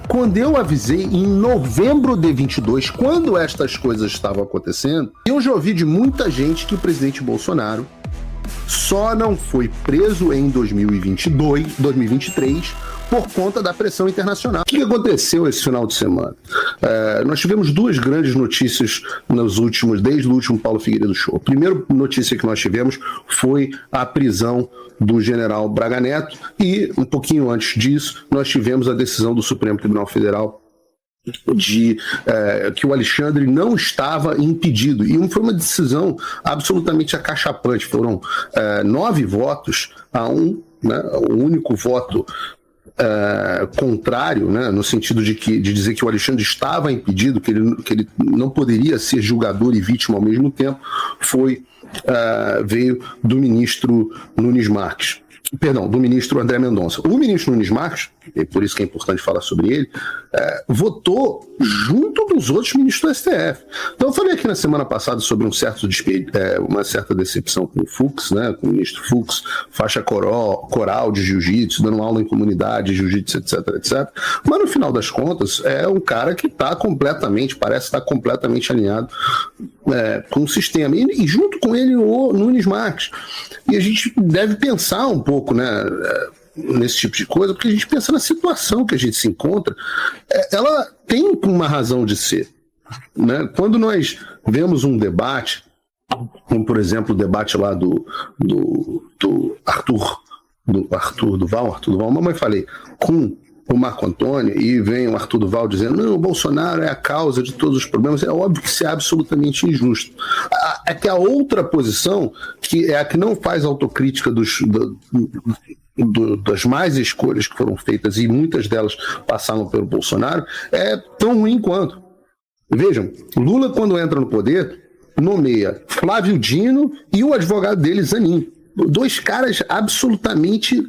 Quando eu avisei em novembro de 22, quando estas coisas estavam acontecendo, eu já ouvi de muita gente que o presidente Bolsonaro só não foi preso em 2023 por conta da pressão internacional. O que aconteceu esse final de semana? Nós tivemos duas grandes notícias desde o último Paulo Figueiredo Show. A primeira notícia que nós tivemos foi a prisão do general Braga Neto e, um pouquinho antes disso, nós tivemos a decisão do Supremo Tribunal Federal de que o Alexandre não estava impedido. E foi uma decisão absolutamente acachapante. Foram 9 votos a 1, né, o único voto contrário, né, no sentido de dizer que o Alexandre estava impedido, que ele não poderia ser julgador e vítima ao mesmo tempo, veio do ministro Nunes Marques. Perdão, do ministro André Mendonça. O ministro Nunes Marques, e por isso que é importante falar sobre ele, votou junto dos outros ministros do STF. Então eu falei aqui na semana passada sobre uma certa decepção com o Fux, né, com o ministro Fux, faixa coral de jiu-jitsu, dando aula em comunidade, jiu-jitsu, etc, etc. Mas no final das contas é um cara que parece estar completamente alinhado com o sistema. E junto com ele o Nunes Marques. E a gente deve pensar um pouco, né, nesse tipo de coisa, porque a gente pensa na situação que a gente se encontra, ela tem uma razão de ser, né? Quando nós vemos um debate, como por exemplo o debate lá do Arthur Duval, mamãe falei, com o Marco Antônio, e vem o Arthur Duval dizendo, não, o Bolsonaro é a causa de todos os problemas, é óbvio que isso é absolutamente injusto. É que a outra posição, que é a que não faz autocrítica das mais escolhas que foram feitas, e muitas delas passaram pelo Bolsonaro, é tão ruim quanto. Vejam, Lula, quando entra no poder, nomeia Flávio Dino e o advogado dele, Zanin. 2 caras absolutamente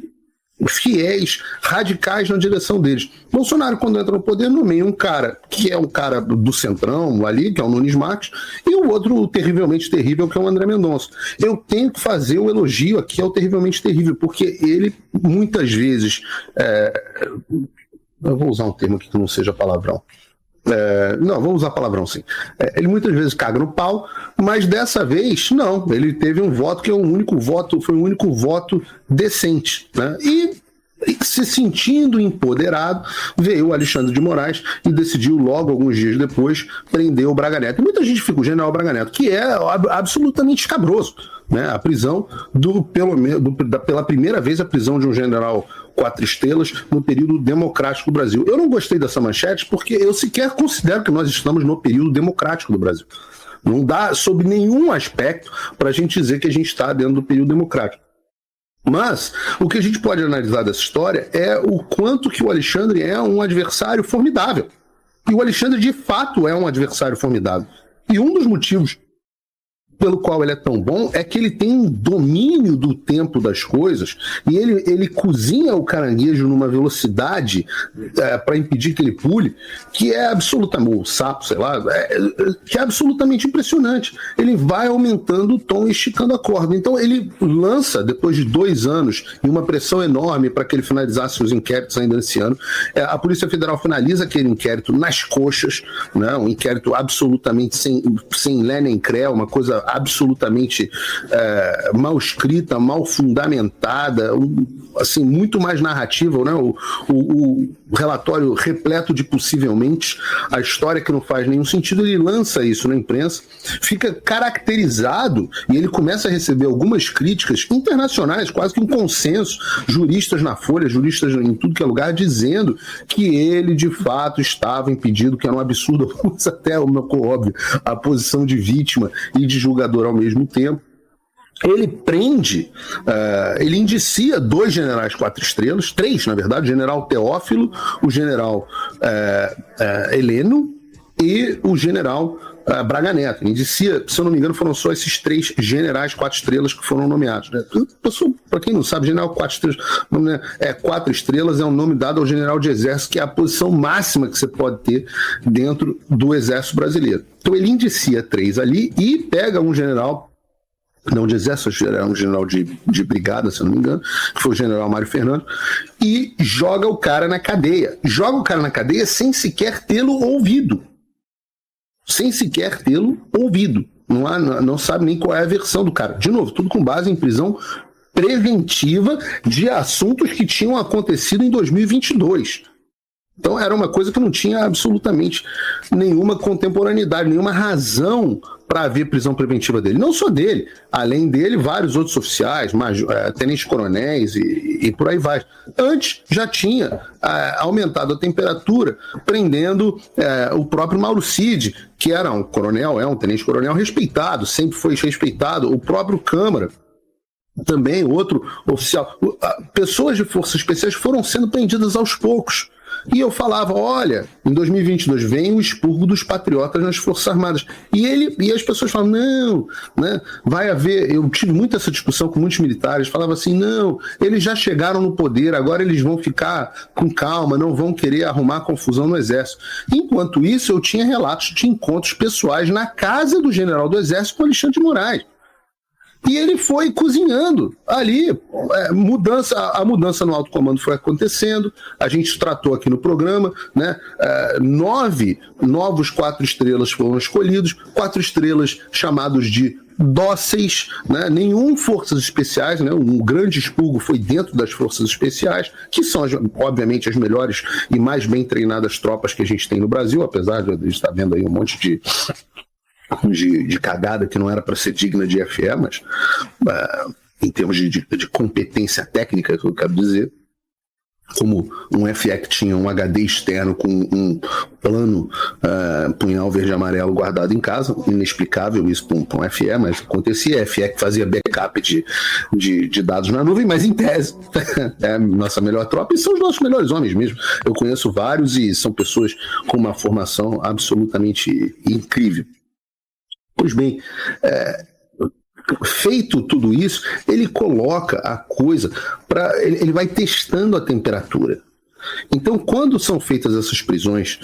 fiéis, radicais na direção deles. Bolsonaro, quando entra no poder, nomeia um cara que é um cara do centrão ali, que é o Nunes Marques, e o outro terrivelmente terrível, que é o André Mendonça. Eu tenho que fazer o elogio aqui ao terrivelmente terrível, porque ele, muitas vezes, eu vou usar um termo aqui que não seja palavrão. Não, vamos usar palavrão sim. Ele muitas vezes caga no pau, mas dessa vez não. Ele teve um voto que foi o único voto decente, né? E se sentindo empoderado, veio o Alexandre de Moraes e decidiu logo, alguns dias depois, prender o Braga Neto. E muita gente fica o general Braga Neto, que é absolutamente escabroso, né? A prisão pela primeira vez, a prisão de um general 4 estrelas no período democrático do Brasil. Eu não gostei dessa manchete porque eu sequer considero que nós estamos no período democrático do Brasil. Não dá, sob nenhum aspecto, para a gente dizer que a gente está dentro do período democrático. Mas o que a gente pode analisar dessa história é o quanto que o Alexandre é um adversário formidável. E o Alexandre, de fato, é um adversário formidável. E um dos motivos pelo qual ele é tão bom é que ele tem um domínio do tempo das coisas e ele cozinha o caranguejo numa velocidade para impedir que ele pule, que é absolutamente, o sapo, sei lá, que é absolutamente impressionante. Ele vai aumentando o tom e esticando a corda. Então ele lança, depois de 2 anos e uma pressão enorme para que ele finalizasse os inquéritos ainda esse ano, a Polícia Federal finaliza aquele inquérito nas coxas, né, um inquérito absolutamente sem lé nem cré, uma coisa absolutamente mal escrita, mal fundamentada, assim, muito mais narrativa, né? O relatório repleto de possivelmente, a história que não faz nenhum sentido, ele lança isso na imprensa, fica caracterizado e ele começa a receber algumas críticas internacionais, quase que um consenso, juristas na Folha, juristas em tudo que é lugar, dizendo que ele de fato estava impedido, que era um absurdo, até óbvio, a posição de vítima e de julgador ao mesmo tempo. Ele prende, ele indicia 2 generais 4 estrelas, 3 na verdade, o general Teófilo, o general Heleno e o general Braga Neto. Indicia, se eu não me engano, foram só esses 3 generais 4 estrelas que foram nomeados, né? Para quem não sabe, general 4 estrelas, 4 estrelas é um nome dado ao general de exército, que é a posição máxima que você pode ter dentro do exército brasileiro. Então ele indicia 3 ali e pega um general não de exército, era um general de brigada, se eu não me engano, que foi o general Mário Fernando, e joga o cara na cadeia. Joga o cara na cadeia sem sequer tê-lo ouvido. Sem sequer tê-lo ouvido. Não sabe nem qual é a versão do cara. De novo, tudo com base em prisão preventiva de assuntos que tinham acontecido em 2022. Então era uma coisa que não tinha absolutamente nenhuma contemporaneidade, nenhuma razão para haver prisão preventiva dele. Não só dele, além dele, vários outros oficiais, tenentes-coronéis e por aí vai. Antes já tinha aumentado a temperatura, prendendo o próprio Mauro Cid, que era um coronel, um tenente-coronel respeitado, sempre foi respeitado, o próprio Câmara, também outro oficial. Pessoas de forças especiais foram sendo prendidas aos poucos. E eu falava, olha, em 2022 vem o expurgo dos patriotas nas Forças Armadas. E as pessoas falam, não, né, vai haver... Eu tive muito essa discussão com muitos militares, falava assim, não, eles já chegaram no poder, agora eles vão ficar com calma, não vão querer arrumar confusão no Exército. Enquanto isso, eu tinha relatos de encontros pessoais na casa do general do Exército com Alexandre de Moraes. E ele foi cozinhando ali, a mudança no alto comando foi acontecendo, a gente tratou aqui no programa, né? 9 novos 4 estrelas foram escolhidos, 4 estrelas chamados de dóceis, né? Nenhum forças especiais, né? Um grande expurgo foi dentro das forças especiais, que são, obviamente, as melhores e mais bem treinadas tropas que a gente tem no Brasil, apesar de a gente estar vendo aí um monte de cagada que não era para ser digna de FE, mas em termos de competência técnica, que eu quero dizer, como um FE que tinha um HD externo com um plano punhal verde e amarelo guardado em casa, inexplicável isso para um FE, mas acontecia, FE que fazia backup de dados na nuvem, mas em tese é a nossa melhor tropa e são os nossos melhores homens mesmo. Eu conheço vários e são pessoas com uma formação absolutamente incrível. Pois bem, feito tudo isso, ele coloca a coisa ele vai testando a temperatura. Então, quando são feitas essas prisões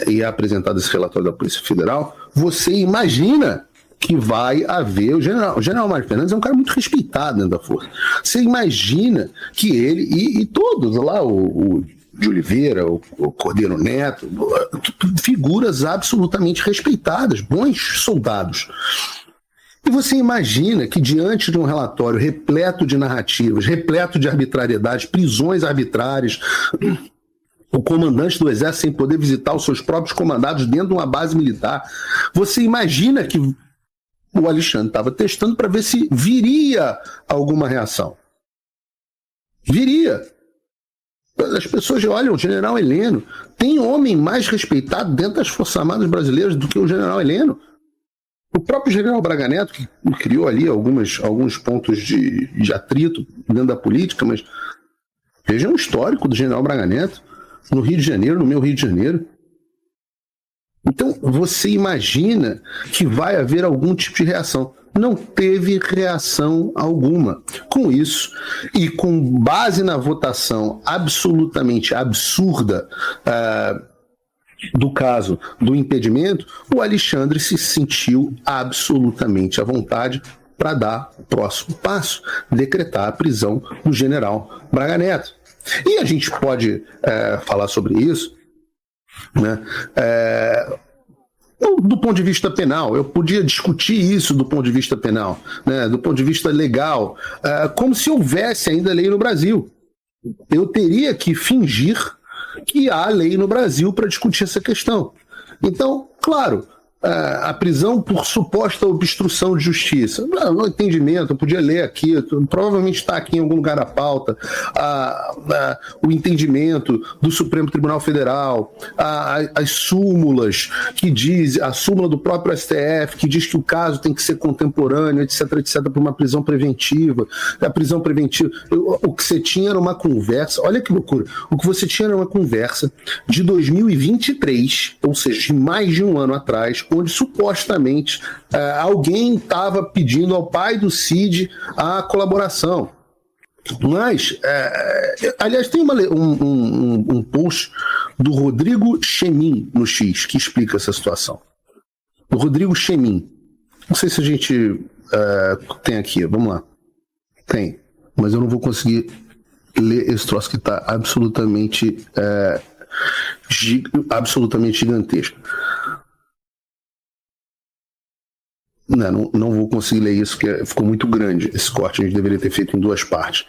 e é apresentado esse relatório da Polícia Federal, você imagina que vai haver o general Mário Fernandes é um cara muito respeitado dentro da força. Você imagina que ele e todos lá, o de Oliveira, o Cordeiro Neto, figuras absolutamente respeitadas, bons soldados. E você imagina que diante de um relatório repleto de narrativas, repleto de arbitrariedades, prisões arbitrárias, o comandante do Exército sem poder visitar os seus próprios comandados dentro de uma base militar, você imagina que o Alexandre estava testando para ver se viria alguma reação. Viria. As pessoas olham, o general Heleno. Tem homem mais respeitado dentro das Forças Armadas brasileiras do que o general Heleno. O próprio general Braga Neto, que criou ali alguns pontos de atrito dentro da política, mas veja o histórico do general Braga Neto no Rio de Janeiro, no meu Rio de Janeiro. Então, você imagina que vai haver algum tipo de reação. Não teve reação alguma. Com isso, e com base na votação absolutamente absurda do caso do impedimento, o Alexandre se sentiu absolutamente à vontade para dar o próximo passo, decretar a prisão do general Braga Neto. E a gente pode falar sobre isso, né? Do ponto de vista penal, eu podia discutir isso do ponto de vista penal, né, do ponto de vista legal, como se houvesse ainda lei no Brasil. Eu teria que fingir que há lei no Brasil para discutir essa questão. Então, claro, a prisão por suposta obstrução de justiça. No entendimento, eu podia ler aqui, provavelmente está aqui em algum lugar da pauta, o entendimento do Supremo Tribunal Federal, as súmulas que diz, a súmula do próprio STF, que diz que o caso tem que ser contemporâneo, etc, para uma prisão preventiva. A prisão preventiva, o que você tinha era uma conversa, olha que loucura, o que você tinha era uma conversa de 2023, ou seja, de mais de um ano atrás, onde supostamente alguém estava pedindo ao pai do Cid a colaboração. Mas, aliás, tem um post do Rodrigo Chemin no X que explica essa situação. O Rodrigo Chemin. Não sei se a gente tem aqui, vamos lá. Tem, mas eu não vou conseguir ler esse troço que está absolutamente gigantesco. Não vou conseguir ler isso, porque ficou muito grande esse corte, a gente deveria ter feito em 2 partes.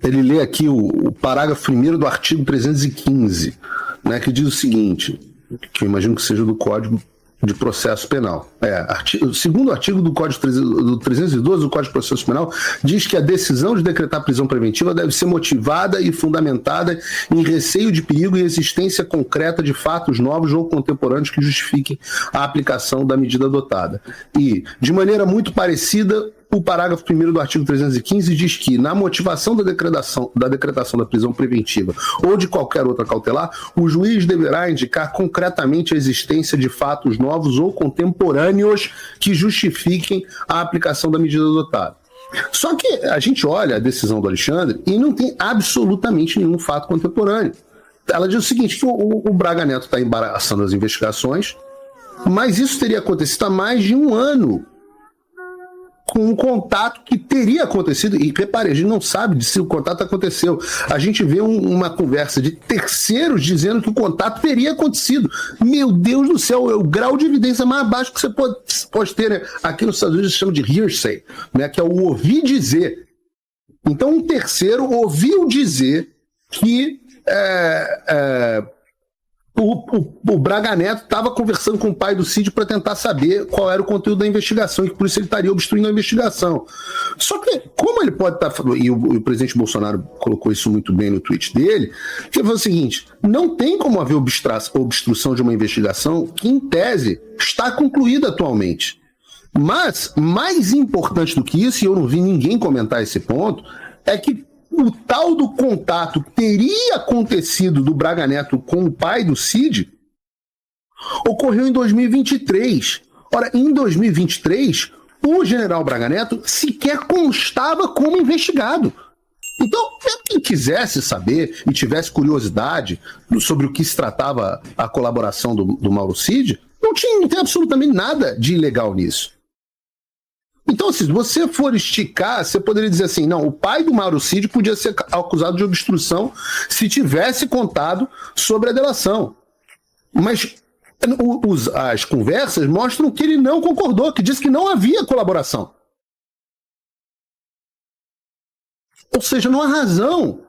Ele lê aqui o parágrafo 1º do artigo 315, né, que diz o seguinte, que eu imagino que seja do Código de Processo Penal. O segundo artigo do Código do 312 do Código de Processo Penal diz que a decisão de decretar prisão preventiva deve ser motivada e fundamentada em receio de perigo e existência concreta de fatos novos ou contemporâneos que justifiquem a aplicação da medida adotada. E, de maneira muito parecida, o parágrafo 1º do artigo 315 diz que, na motivação da decretação da prisão preventiva ou de qualquer outra cautelar, o juiz deverá indicar concretamente a existência de fatos novos ou contemporâneos que justifiquem a aplicação da medida adotada. Só que a gente olha a decisão do Alexandre e não tem absolutamente nenhum fato contemporâneo. Ela diz o seguinte, que o Braga Neto está embaraçando as investigações, mas isso teria acontecido há mais de 1 ano, com um contato que teria acontecido, e repare, a gente não sabe se o contato aconteceu. A gente vê uma conversa de terceiros dizendo que o contato teria acontecido. Meu Deus do céu, é o grau de evidência mais baixo que você pode ter, né? Aqui nos Estados Unidos se chama de hearsay, né? Que é o ouvir dizer. Então um terceiro ouviu dizer que o Braga Neto estava conversando com o pai do Cid para tentar saber qual era o conteúdo da investigação e que por isso ele estaria obstruindo a investigação. Só que, como ele pode estar falando, e o presidente Bolsonaro colocou isso muito bem no tweet dele, que ele falou o seguinte, não tem como haver obstrução de uma investigação que, em tese, está concluída atualmente. Mas, mais importante do que isso, e eu não vi ninguém comentar esse ponto, é que o tal do contato que teria acontecido do Braga Neto com o pai do Cid ocorreu em 2023. Ora, em 2023, o general Braga Neto sequer constava como investigado. Então, quem quisesse saber e tivesse curiosidade sobre o que se tratava a colaboração do Mauro Cid, não tem absolutamente nada de ilegal nisso. Então, se você for esticar, você poderia dizer assim, não, o pai do Mauro Cid podia ser acusado de obstrução se tivesse contado sobre a delação. Mas as conversas mostram que ele não concordou, que disse que não havia colaboração. Ou seja, não há razão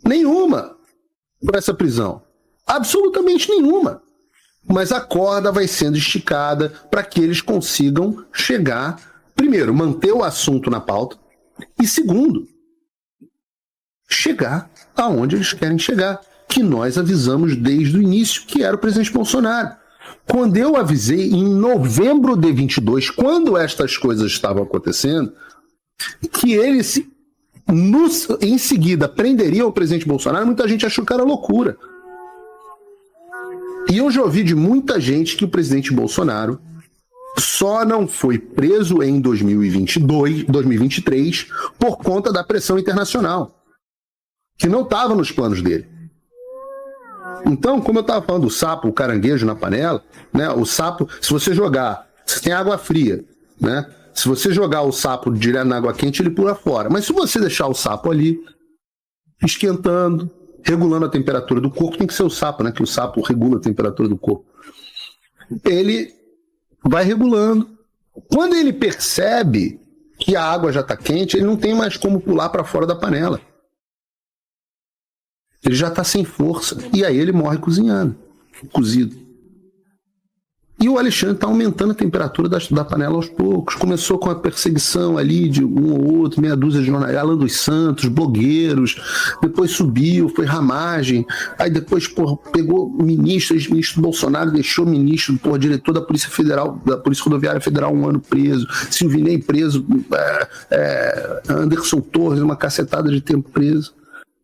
nenhuma para essa prisão. Absolutamente nenhuma. Mas a corda vai sendo esticada para que eles consigam chegar, primeiro, manter o assunto na pauta, e segundo, chegar aonde eles querem chegar, que nós avisamos desde o início, que era o presidente Bolsonaro. Quando eu avisei, em novembro de 22, quando estas coisas estavam acontecendo, que eles, em seguida, prenderiam o presidente Bolsonaro, muita gente achou que era loucura. E eu já ouvi de muita gente que o presidente Bolsonaro só não foi preso em 2023 por conta da pressão internacional, que não estava nos planos dele. Então, como eu estava falando do sapo, o caranguejo na panela, né, o sapo, se você jogar, se tem água fria, né, se você jogar o sapo direto na água quente, ele pula fora. Mas se você deixar o sapo ali, esquentando, regulando a temperatura do corpo, tem que ser o sapo, né? Que o sapo regula a temperatura do corpo. Ele vai regulando. Quando ele percebe que a água já está quente, ele não tem mais como pular para fora da panela. Ele já está sem força. E aí ele morre cozido. E o Alexandre está aumentando a temperatura da panela aos poucos. Começou com a perseguição ali de um ou outro, meia dúzia de jornalistas, Alan dos Santos, blogueiros, depois subiu, foi ramagem, aí depois pegou ministro Bolsonaro deixou ministro, diretor da Polícia Federal, da Polícia Rodoviária Federal 1 ano preso, Silvinei preso, Anderson Torres, uma cacetada de tempo preso.